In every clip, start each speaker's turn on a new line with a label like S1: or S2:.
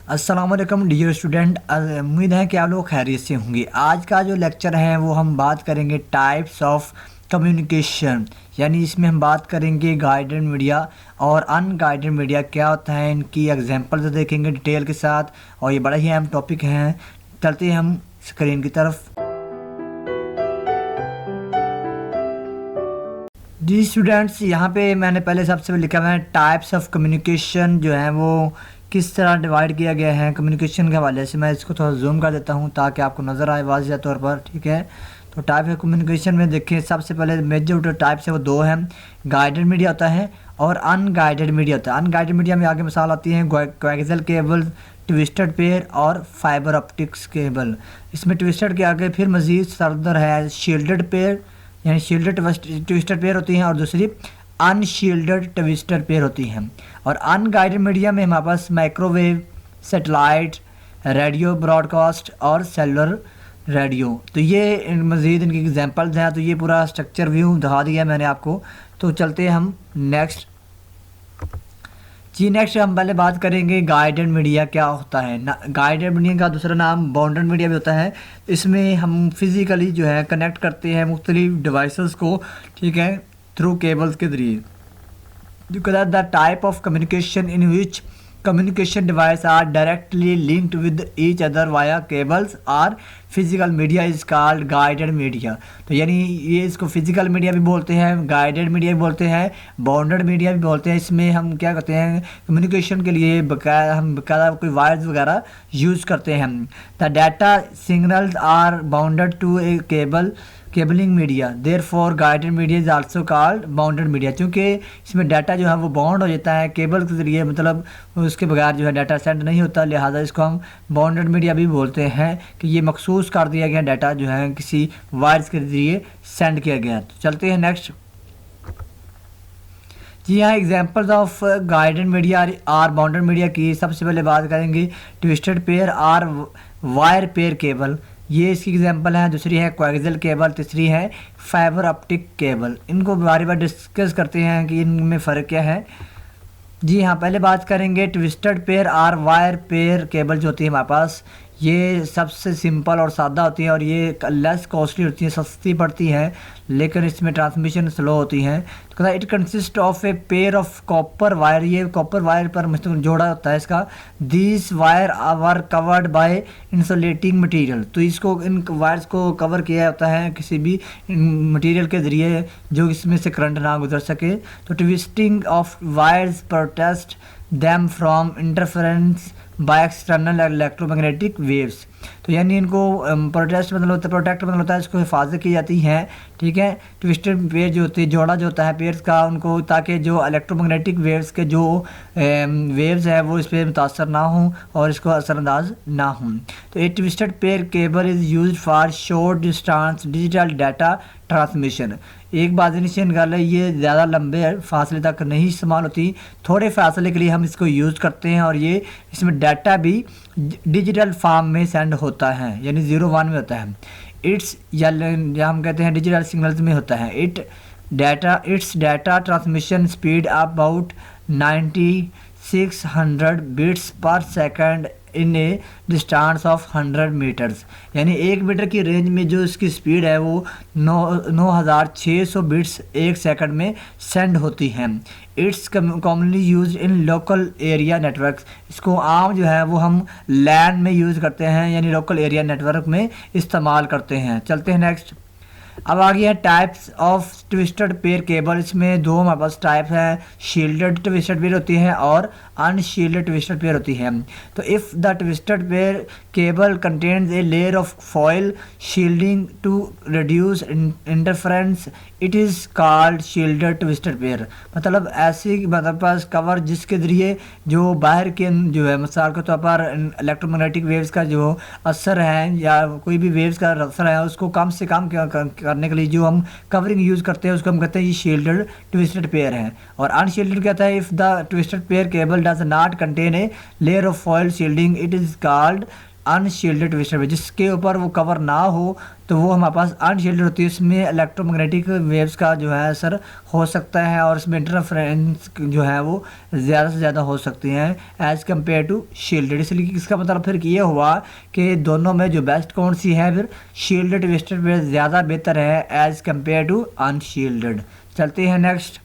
S1: अस्सलाम वालेकुम dear student, उम्मीद है कि आप लोग खैरियत से होंगे। आज का जो लेक्चर है वो हम बात करेंगे टाइप्स ऑफ कम्युनिकेशन, यानी इसमें हम बात करेंगे गाइडेड मीडिया और अनगाइडेड मीडिया क्या होता है, इनकी एग्जांपल्स देखेंगे डिटेल के साथ। और ये बड़ा ही अहम टॉपिक है। चलते हैं हम स्क्रीन की तरफ। जी स्टूडेंट्स, यहाँ पे मैंने पहले सबसे पहले लिखा हुआ है टाइप्स ऑफ कम्युनिकेशन जो है वो किस तरह डिवाइड किया गया है कम्युनिकेशन के हवाले से। मैं इसको थोड़ा जूम कर देता हूँ ताकि आपको नज़र आए वाज़िह तौर पर, ठीक है। तो टाइप ऑफ कम्युनिकेशन में देखिए, सबसे पहले मेजर जो टाइप्स है वो दो हैं। गाइडेड मीडिया होता है और अनगाइडेड मीडिया होता है। अनगाइडेड मीडिया में आगे मिसाल आती है कोएक्सियल केबल, ट्विस्टेड पेयर और फाइबर ऑप्टिक्स केबल। इसमें ट्विस्टेड के आगे फिर मज़ीद सरदर है शील्डेड पेयर, यानी शील्डेड ट्विस्टेड पेयर होती हैं, और दूसरी अनशील्डेड ट्विस्टेड पेयर होती हैं। और अनगाइडेड मीडिया में हमारे पास माइक्रोवेव, सैटेलाइट, रेडियो ब्रॉडकास्ट और सेलुलर रेडियो। तो ये मज़ीद इनकी एग्जांपल्स हैं। तो ये पूरा स्ट्रक्चर व्यू दिखा दिया मैंने आपको। तो चलते हैं हम नेक्स्ट। जी नेक्स्ट हम पहले बात करेंगे गाइडेड मीडिया क्या होता है। गाइडेड मीडिया का दूसरा नाम बाउंडेड मीडिया भी होता है। इसमें हम फिज़िकली जो है कनेक्ट करते हैं मुख्तलिफ डिवाइसेस को, ठीक है, थ्रू केबल्स के ज़रिए। The type of communication in which communication device are directly linked with each other via cables or physical media is called guided media। तो यानी ये इसको फिजिकल मीडिया भी बोलते हैं, गाइडेड मीडिया भी बोलते हैं, बाउंडेड मीडिया भी बोलते हैं। इसमें हम क्या करते हैं, कम्युनिकेशन के लिए बकायदा कोई वायर्स वगैरह यूज़ करते हैं। The data signals are bounded to a cabling media, therefore guided media is also called bounded media. क्योंकि इसमें डाटा जो है वो बाउंड हो जाता है केबल के ज़रिए, मतलब उसके बगैर जो है डाटा सेंड नहीं होता, लिहाजा इसको हम बाउंडेड मीडिया भी बोलते हैं कि ये मखसूस कर दिया गया डाटा जो है किसी वायर्स के ज़रिए सेंड किया गया। तो चलते हैं नेक्स्ट। जी हाँ, examples of guided media or bounded media की सबसे पहले बात करेंगे twisted pair or wire pair cable, ये इसकी एग्जांपल है। दूसरी है कोएक्सियल केबल, तीसरी है फाइबर ऑप्टिक केबल। इनको बार बार डिस्कस करते हैं कि इनमें फ़र्क क्या है। जी हाँ, पहले बात करेंगे twisted pair or wire pair cable जो होती है हमारे पास, ये सबसे सिंपल और सादा होती है और ये लेस कॉस्टली होती है, सस्ती पड़ती है, लेकिन इसमें ट्रांसमिशन स्लो होती है। तो कहता है it consist of a pair of copper wire, ये कॉपर वायर पर जोड़ा होता है इसका। This wire are covered by insulating material, तो इसको इन वायर्स को कवर किया होता है किसी भी मटेरियल के ज़रिए जो इसमें से करंट ना गुजर सके। तो twisting of wires protect them from interference by external electromagnetic waves. तो यानी इनको प्रोटेक्ट मतलब होता है इसको हिफाजत की जाती है, ठीक है। ट्विस्टेड पेयर जो होती है, जोड़ा जो होता है पेयर्स का उनको, ताकि जो इलेक्ट्रोमैग्नेटिक वेव्स के जो वेव्स है वो इस पर मुतासर ना हों और इसको असरअंदाज ना हों। तो a twisted pair cable is use for short distance digital data transmission. एक बात निश्चित गल है, ये ज़्यादा लंबे फासले तक नहीं इस्तेमाल होती, थोड़े फासले के लिए हम इसको यूज़ करते हैं। और ये इसमें डाटा भी डिजिटल फॉर्म में सेंड होता है, यानी 0-1 में होता है। इट्स या हम कहते हैं डिजिटल सिग्नल्स में होता है। Its data transmission speed about 9600 bits per second in a distance of 100 metres, यानी 1 मीटर की रेंज में जो इसकी स्पीड है वो 9600 बिट्स 1 सेकंड में सेंड होती हैं। It's commonly use in local area network, इसको आम जो है वो हम लैंड में यूज़ करते हैं, यानी लोकल एरिया नेटवर्क में इस्तेमाल करते हैं। चलते हैं नेक्स्ट। अब आ गया है types of twisted pair cable. इसमें दो हमारे पास टाइप है, शील्डेड ट्विस्टेड पेयर होती है और अनशील्डेड ट्विस्टेड पेयर होती है। तो if the twisted pair cable contains a layer of foil shielding to reduce interference it is called shielded twisted pair. मतलब ऐसी मतलब पास कवर जिसके ज़रिए जो बाहर के जो है मिसाल के तौर पर इलेक्ट्रोमैग्नेटिक वेव्स का जो असर है या कोई भी वेव्स का असर है उसको कम से कम करने के लिए जो हम कवरिंग यूज़ करते हैं उसको हम कहते हैं ये शील्डेड ट्विस्टेड पेयर है। और अनशील्डेड कहता है if the twisted pair cable does not contain a layer of foil shielding it is called unshielded twister wave, जिसके ऊपर वो कवर ना हो तो वो हमारे पास अनशील्डेड होती है, उसमें इलेक्ट्रोमैग्नेटिक वेव्स का जो है असर हो सकता है और उसमें इंटरफेरेंस जो है वो ज़्यादा से ज़्यादा हो सकती हैं एज़ कम्पेयर टू शील्डेड। इसलिए इसका मतलब फिर ये हुआ कि दोनों में जो बेस्ट कौन सी है, फिर शील्डेड ट्विस्टर वेव ज़्यादा बेहतर है एज़ कम्पेयर टू अनशील्डेड। चलते हैं नेक्स्ट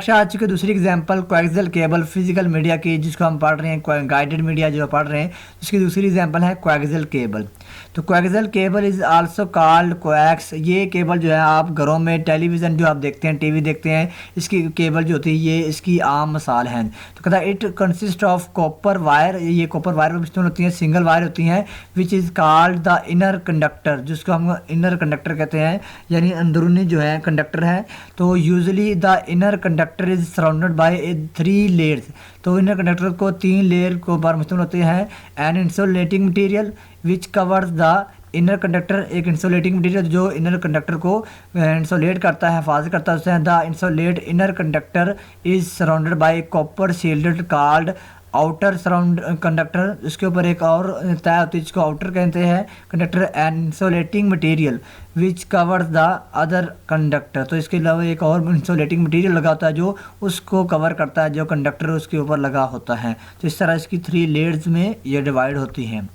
S1: आ चुकी है दूसरी example coaxial cable physical media की, जिसको हम पढ़ रहे हैं गाइडेड मीडिया जो पढ़ रहे हैं, उसकी दूसरी एग्जांपल है कोएक्सियल केबल। तो coaxial cable is also called coax. ये केबल जो है आप घरों में टेलीविज़न जो आप देखते हैं, टीवी देखते हैं, इसकी केबल जो होती है ये इसकी आम मिसाल है। तो कहता है it consist of copper wire, ये कॉपर वायर में मिश्रण होती हैं, सिंगल वायर होती हैं, which is called the inner conductor, जिसको हम इनर कंडक्टर कहते हैं, यानी अंदरूनी जो है कंडक्टर है। तो usually the inner conductor is surrounded by 3 layers. तो इनर कंडक्टर को 3 लेयर को बार मुश्तमिल होते हैं। An insulating material which covers the inner conductor, एक इंसुलेटिंग मटेरियल जो इनर कंडक्टर को इंसुलेट करता है, हिफाजत करता है उससे। The insulate inner conductor is surrounded by copper shield called outer surround conductor. उसके ऊपर एक और तय होती है जिसको आउटर कहते हैं conductor. And insulating material which covers the other conductor. तो इसके अलावा एक और इंसुलेटिंग मटेरियल लगा होता है जो उसको कवर करता है, जो कंडक्टर उसके ऊपर लगा होता है। तो इस तरह इसकी 3 लेयर्स में ये डिवाइड होती हैं।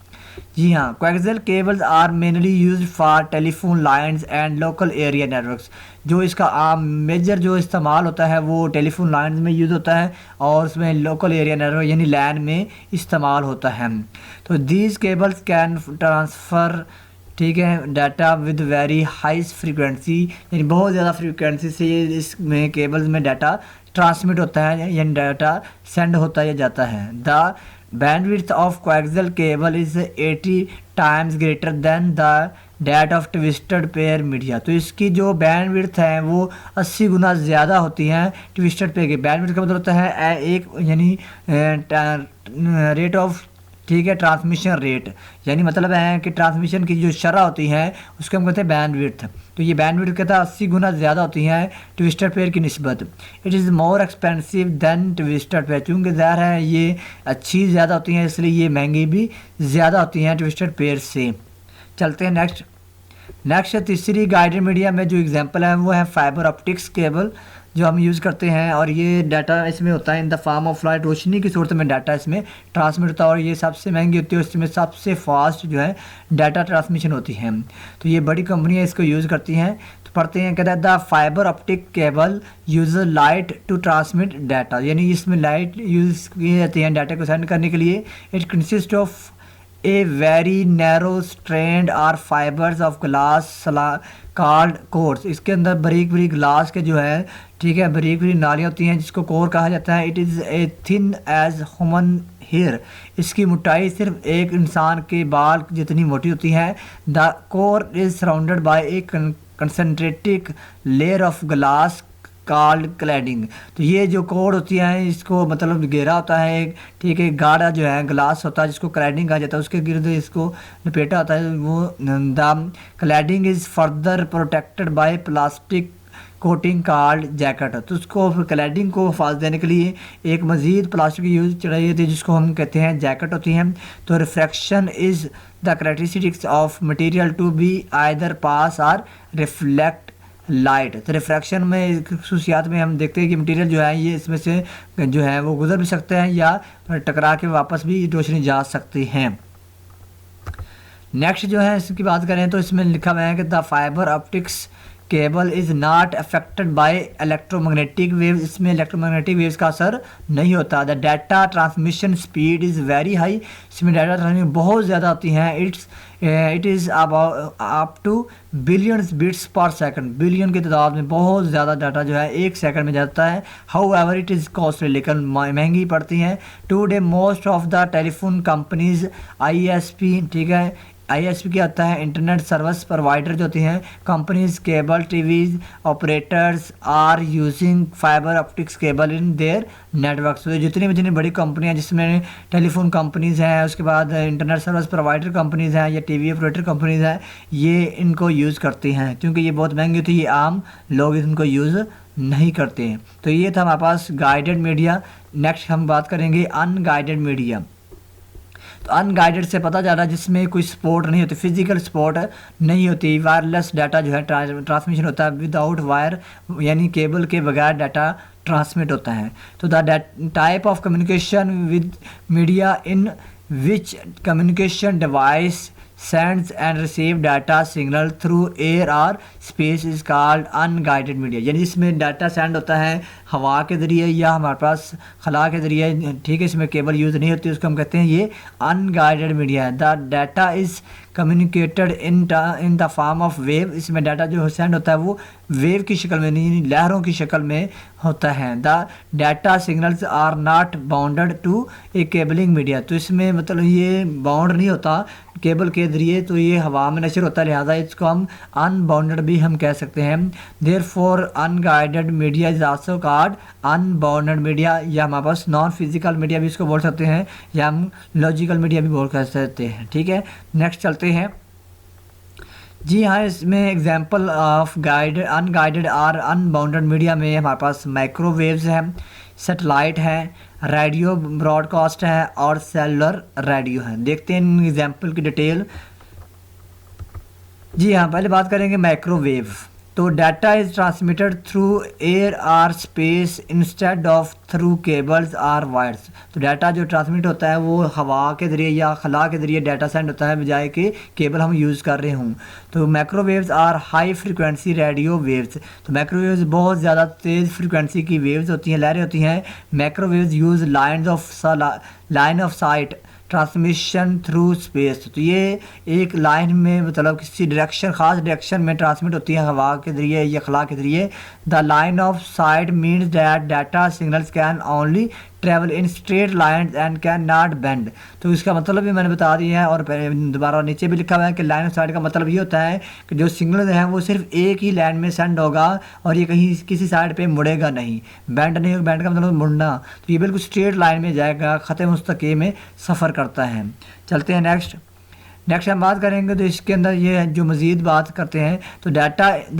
S1: जी हाँ, coaxial cables are mainly used for telephone lines and local area networks. जो इसका आम मेजर जो इस्तेमाल होता है वो टेलीफोन लाइंस में यूज़ होता है और उसमें लोकल एरिया नेटवर्क यानी लैन में इस्तेमाल होता है। तो दीज केबल्स कैन ट्रांसफ़र, ठीक है, data with very high frequency, यानी बहुत ज़्यादा फ्रीक्वेंसी से इसमें केबल्स में डाटा ट्रांसमिट होता है, यानी डाटा सेंड होता है या जाता है। The bandwidth of coaxial cable is 80 times greater than the that of twisted pair media। तो इसकी जो बैंडविड्थ है वो 80 गुना ज़्यादा होती है ट्विस्टेड पेयर की। बैंडविड्थ का मतलब होता है एक यानी रेट ऑफ, ठीक है, ट्रांसमिशन रेट, यानी मतलब है कि ट्रांसमिशन की जो शरह होती है उसको हम कहते हैं बैंडविड्थ। तो ये बैंडविड्थ कहता है 80 गुना ज़्यादा होती है ट्विस्टेड पेयर की निस्बत। It is more expensive than twisted pair, चूँकि ज़ाहिर है ये अच्छी ज़्यादा होती हैं इसलिए ये महंगी भी ज़्यादा होती हैं ट्विस्टेड पेयर से। चलते हैं नेक्स्ट तीसरी गाइडेड मीडिया में जो एग्जांपल है वो है फाइबर ऑप्टिक्स केबल जो हम यूज़ करते हैं, और ये डाटा इसमें होता है in the form of light, रोशनी की सूरत में डाटा इसमें ट्रांसमिट होता है और ये सबसे महंगी होती है, इसमें सबसे फास्ट जो है डाटा ट्रांसमिशन होती है। तो ये बड़ी कंपनियाँ इसको यूज़ करती हैं। तो पढ़ते हैं, कहता है the fibre optic cable use light to transmit data, यानी इसमें लाइट यूज़ की जाती है डाटा को सेंड करने के लिए। It consist of a very narrow strand or fibres of glass called cores. इसके अंदर बारीक बारीक ग्लास के जो है, ठीक है, बारीक बारीक नालियाँ होती हैं जिसको कोर कहा जाता है। It is a thin as human hair, इसकी मोटाई सिर्फ एक इंसान के बाल जितनी मोटी होती है। The core is surrounded by a concentric layer of glass called cladding. तो ये जो कोड होती है इसको मतलब घेरा होता है, ठीक है, गाढ़ा जो है ग्लास होता है जिसको क्लैडिंग कहा जाता है, उसके गिर्द इसको लपेटा होता है। वो the cladding is further protected by plastic coating called jacket. तो उसको क्लैडिंग को हिफाजत देने के लिए एक मज़ीद प्लास्टिक की यूज चढ़ाई होती है जिसको हम कहते हैं जैकेट होती हैं। तो refraction is the characteristics of material to be either pass और रिफ्लेक्ट लाइट। तो रिफ्रैक्शन में खसूसियात में हम देखते हैं कि मटेरियल जो है ये इसमें से जो है वो गुजर भी सकते हैं या टकरा के वापस भी रोशनी जा सकती हैं। नेक्स्ट जो है इसकी बात करें तो इसमें लिखा हुआ है कि the fibre optics cable is not affected by electromagnetic wave, इसमें इलेक्ट्रोमैग्नेटिक वेव्स का असर नहीं होता। The data transmission speed is very high, इसमें डाटा ट्रांसमिशन बहुत ज़्यादा होती हैं। It is up to billions bits per second, billion की तादाद में बहुत ज़्यादा डाटा जो है एक सेकंड में जाता है। How ever it is costly, लेकिन महंगी पड़ती हैं। Today most of the telephone companies ISP, ठीक है, ISP क्या होता है, इंटरनेट सर्विस प्रोवाइडर जो होती हैं, companies cable TVs operators are using fibre optics cable in their networks. तो जितनी बड़ी कंपनियां जिसमें टेलीफोन कंपनीज हैं, उसके बाद इंटरनेट सर्विस प्रोवाइडर कंपनीज हैं या टीवी ऑपरेटर कंपनीज हैं, ये इनको यूज़ करती हैं क्योंकि ये बहुत महंगी होती है, ये आम लोग इनको यूज़ नहीं करते हैं। तो ये था हमारे पास गाइडेड मीडिया। नेक्स्ट हम बात करेंगे अनगाइडेड मीडिया। तो अनगाइडेड से पता चल रहा है जिसमें कोई सपोर्ट नहीं होती, फिजिकल सपोर्ट नहीं होती, वायरलेस डाटा जो है ट्रांसमिशन होता है विदाउट वायर, यानी केबल के बगैर डाटा ट्रांसमिट होता है। तो the type of communication with media in which communication device sends and receive data signal through air or space is called unguided media। यानी इसमें डाटा सेंड होता है हवा के ज़रिए या हमारे पास खला के ज़रिए, ठीक है, इसमें केबल यूज़ नहीं होती, उसको हम कहते हैं ये अनगाइडेड मीडिया है। The data is communicated in the form of wave. इसमें डाटा जो सेंड होता है वो वेव की शक्ल में नहीं, लहरों की शक्ल में होता है। The data signals are not bounded to a cabling media. तो इसमें मतलब ये बाउंड नहीं होता केबल के ज़रिए, तो ये हवा में नशर होता है, लिहाजा इसको हम अनबाउंडेड भी हम कह सकते हैं। Therefore unguided media is also called unbounded media, या हमारे पास नॉन फिजिकल मीडिया भी इसको बोल सकते हैं, या हम लॉजिकल मीडिया भी बोल कर सकते हैं। ठीक है, नेक्स्ट चलते हैं। जी हाँ, इसमें एग्जांपल ऑफ गाइडेड अनगाइडेड और अनबाउंडेड मीडिया में हमारे पास माइक्रोवेव्स हैं, सैटेलाइट है, रेडियो ब्रॉडकास्ट है और सेलुलर रेडियो है। देखते हैं इन एग्जांपल की डिटेल। जी हाँ, पहले बात करेंगे माइक्रोवेव। तो data is transmitted through air और space instead of through cables और वायर्स। तो डाटा जो ट्रांसमिट होता है वो हवा के ज़रिए या खला के ज़रिए डाटा सेंड होता है, बजाय कि केबल हम यूज़ कर रहे हों। तो microwaves are high frequency radio waves. तो माइक्रोवेव्स बहुत ज़्यादा तेज़ फ्रिक्वेंसी की वेव्स होती हैं, लहरें होती हैं। Microwaves use line of site transmission through space. तो ये एक लाइन में मतलब किसी डायरेक्शन, ख़ास डायरेक्शन में ट्रांसमिट होती है हवा के ज़रिए या खला के ज़रिए। The line of site means that data signals can only travel in straight line and can not bend. तो इसका मतलब भी मैंने बता दिया है, और दोबारा नीचे भी लिखा हुआ है कि लाइन ऑफ साइट का मतलब ये होता है कि जो सिग्नल है वो सिर्फ एक ही लाइन में सेंड होगा और ये कहीं किसी साइड पे मुड़ेगा नहीं, बेंड नहीं होगा। बेंड का मतलब मुड़ना, तो ये बिल्कुल स्ट्रेट लाइन में जाएगा, ख़त मुस्तकीम में सफ़र करता है। चलते हैं नेक्स्ट हम बात करेंगे। तो इसके अंदर ये जो मज़ीद बात करते हैं, तो the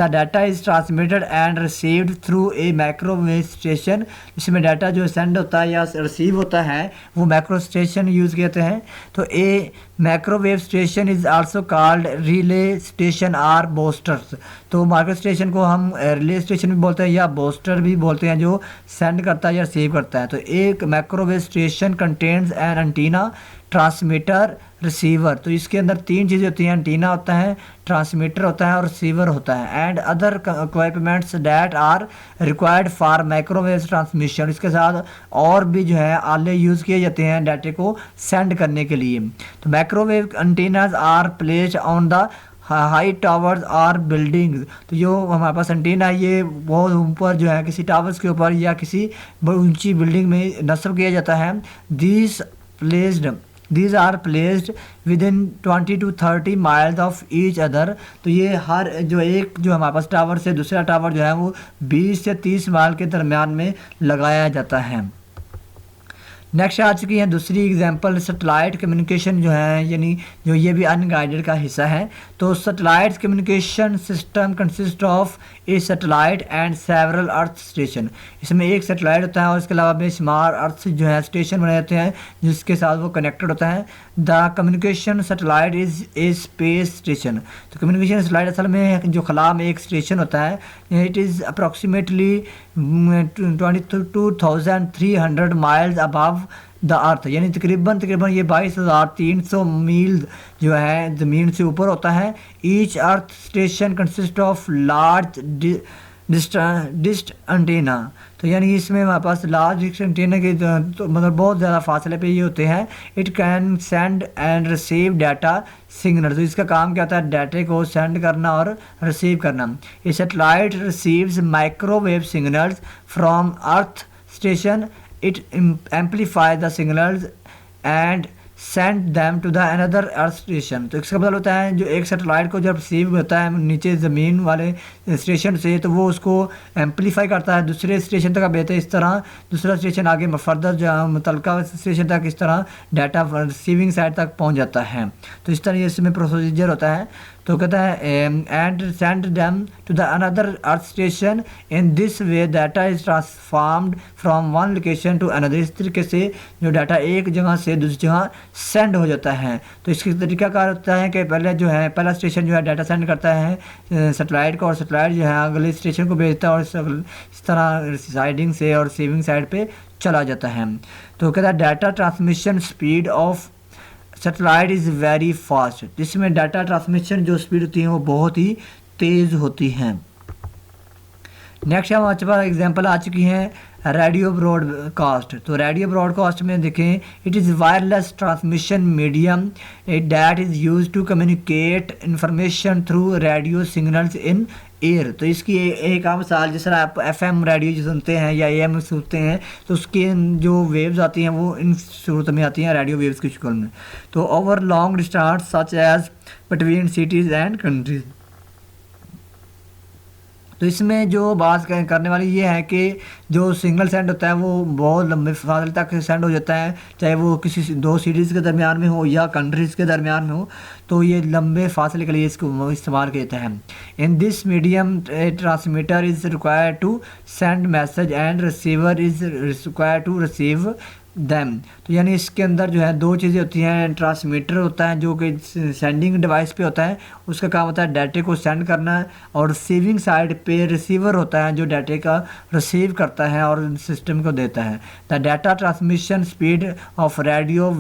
S1: data is transmitted and received through a microwave station. इसमें डाटा जो सेंड होता है या रिसीव होता है वो माइक्रो स्टेशन यूज़ करते हैं। तो a microwave station is also called relay station or boosters. तो माइक्रो स्टेशन को हम रिले स्टेशन भी बोलते हैं या बूस्टर भी बोलते हैं, जो सेंड करता है या रिसीव करता है। तो एक microwave station contains an antenna, transmitter, receiver. तो इसके अंदर तीन चीज़ें होती हैं, एंटीना होता है, ट्रांसमीटर होता है और रिसीवर होता है। And other equipments that are required for microwave transmission. इसके साथ और भी जो है आले यूज़ किए जाते हैं डाटे को सेंड करने के लिए। तो microwave antennas are placed on the high towers or buildings. तो जो हमारे पास एंटीना है ये बहुत ऊपर जो है किसी टावर्स के ऊपर या किसी बहुत ऊंची बिल्डिंग में नस्ब किया जाता है। These are placed within 20 to 30 miles of each other। तो ये हर जो हमारे पास टावर से दूसरा टावर जो है वो 20 से 30 माइल के दरमियान में लगाया जाता है। नेक्स्ट आ चुकी है दूसरी एग्जांपल, सैटेलाइट कम्युनिकेशन जो है, यानी जो ये भी अनगाइडेड का हिस्सा है। तो satellite communication system consist of A satellite and several earth station. इसमें एक सैटेलाइट होता है और इसके अलावा बेशुमार अर्थ जो है स्टेशन बनाए जाते हैं जिसके साथ वो कनेक्टेड होता है। The communication satellite is a space station. तो कम्युनिकेशन सैटेलाइट असल में जो खला में एक स्टेशन होता है, it is approximately 22,300 miles above the earth. यानी तकरीबन ये 22,300 मील जो है ज़मीन से ऊपर होता है। Each earth station consist of large dish antenna. तो यानी इसमें हमारे पास लार्ज डिस्ट एंटीना के तो मतलब बहुत ज़्यादा फासले पे ये होते हैं। It can send and receive data signal. तो इसका काम क्या होता है, डाटे को सेंड करना और रिसीव करना। ये satellite receives microwave signals from earth station. It amplifies the signals and send them to the another earth station। तो इसका मतलब होता है जो एक सैटेलाइट को जब रिसीव होता है नीचे ज़मीन वाले स्टेशन से, तो वो उसको एम्पलीफाई करता है, दूसरे स्टेशन तक भेजता है। इस तरह दूसरा स्टेशन आगे फर्दर जो मुतलका स्टेशन तक इस तरह डाटा रिसीविंग साइड तक पहुंच जाता है। तो इस तरह इसमें प्रोसीजर होता है। तो कहता है and send them to the another earth station. In this way data is transformed from one location to another. इस तरीके से जो डाटा एक जगह से दूसरी जगह सेंड हो जाता है। तो इसका तरीका कार होता है कि पहले जो है पहला स्टेशन जो है डाटा सेंड करता है सेटेलाइट को, और सेटेलाइट जो है अगले स्टेशन को भेजता है, और इस तरह साइडिंग से और रिसीविंग साइड पे चला जाता है। तो कहता है data transmission speed of satellite is very fast. जिसमें डाटा ट्रांसमिशन जो स्पीड होती है वो बहुत ही तेज़ होती हैं। नेक्स्ट हमारे पास एग्जांपल आ चुकी हैं रेडियो ब्रॉडकास्ट। तो रेडियो ब्रॉडकास्ट में देखें, it is wireless transmission medium that is use to communicate information through radio signals in air. तो इसकी एक आम मिसाल, जिस तरह आप FM रेडियो जो सुनते हैं या AM सुनते हैं, तो उसकी जो वेव्स आती हैं वो इन सूरत में आती हैं रेडियो वेव्स की शक्ल में। तो over long distance such as between cities and countries. तो इसमें जो बात करने वाली ये है कि जो सिग्नल सेंड होता है वो बहुत लंबे फासले तक सेंड हो जाता है, चाहे वो किसी दो सिटीज़ के दरमियान में हो या कंट्रीज़ के दरमियान में हो, तो ये लंबे फासले के लिए इसको इस्तेमाल किया जाता है। In this medium transmitter is required to send message and receiver is required to receive them. तो यानी इसके अंदर जो है दो चीज़ें होती हैं। ट्रांसमीटर होता है जो कि सेंडिंग डिवाइस पे होता है, उसका काम होता है डाटे को सेंड करना है, और रिसीविंग साइड पे रिसीवर होता है जो डाटे का रिसीव करता है और सिस्टम को देता है। The data transmission speed of radio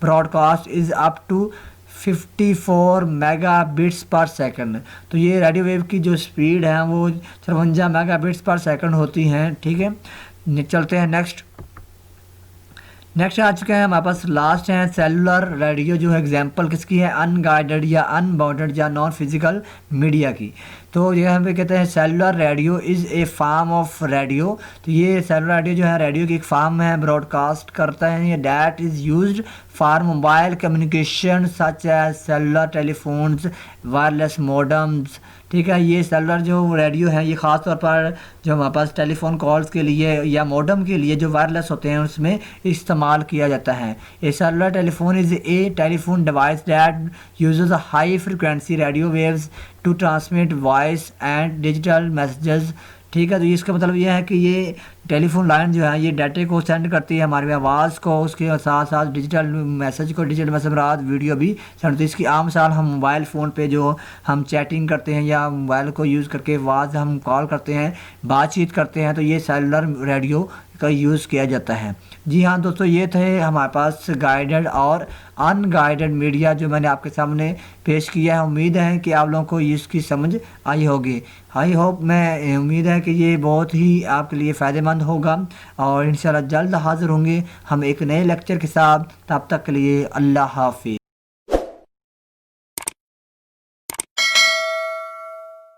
S1: broadcast is up to 54 megabits per second. तो ये रेडियो वेव की जो स्पीड है वो 53 मेगाबिट्स पर सेकंड होती हैं। ठीक है, चलते हैं नेक्स्ट आ चुके हैं हमारे पास लास्ट है सेलुलर रेडियो। जो है एग्जांपल किसकी है, अनगाइडेड या अनबाउंडेड या नॉन फिजिकल मीडिया की। तो ये हम पे कहते हैं cellular radio is a form of radio. तो ये सेलुलर रेडियो जो है रेडियो की एक फॉर्म है, ब्रॉडकास्ट करता है ये that is used for mobile communication such as cellular telephones wireless modems. ठीक है, ये सेलुलर जो रेडियो है ये ख़ास तौर पर जो हमारे पास टेलीफोन कॉल्स के लिए या मॉडम के लिए जो वायरलेस होते हैं उसमें इस्तेमाल किया जाता है। A cellular telephone is a telephone device that uses high frequency radio waves to transmit voice and digital messages. ठीक है, तो इसका मतलब ये है कि ये टेलीफोन लाइन जो है ये डाटे को सेंड करती है हमारी आवाज़ को, उसके साथ साथ डिजिटल मैसेज को, डिजिटल मैसेज रात वीडियो भी सेंड होती है। इसकी आम मिसाल हम मोबाइल फ़ोन पे जो हम चैटिंग करते हैं या मोबाइल को यूज़ करके आवाज़ हम कॉल करते हैं, बातचीत करते हैं, तो ये सेलुलर रेडियो का यूज़ किया जाता है। जी हाँ दोस्तों, ये थे हमारे पास गाइडेड और अनगाइडेड मीडिया जो मैंने आपके सामने पेश किया है। उम्मीद है कि आप लोगों को इसकी समझ आई होगी। आई होप, मैं उम्मीद है कि ये बहुत ही आपके लिए फ़ायदेमंद होगा, और इंशाल्लाह जल्द हाज़िर होंगे हम एक नए लेक्चर के साथ। तब तक के लिए अल्लाह हाफ़िज़।